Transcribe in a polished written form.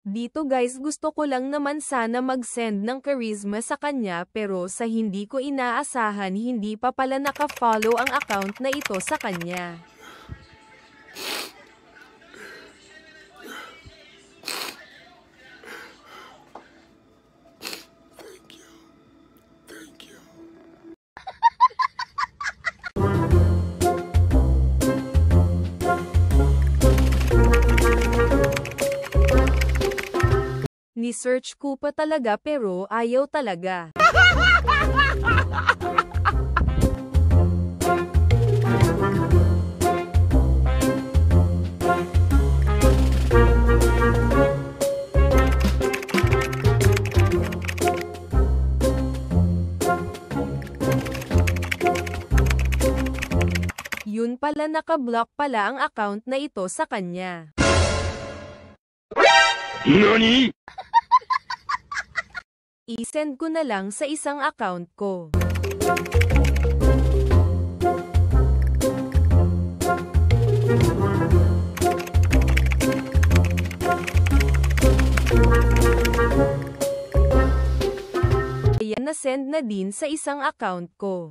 Dito guys, gusto ko lang naman sana mag-send ng charisma sa kanya pero sa hindi ko inaasahan hindi pa pala naka-follow ang account na ito sa kanya. Ni-search ko pa talaga pero ayaw talaga. Yun pala, naka-block pala ang account na ito sa kanya. NANI?! I-send ko na lang sa isang account ko. Ayan, na-send na din sa isang account ko.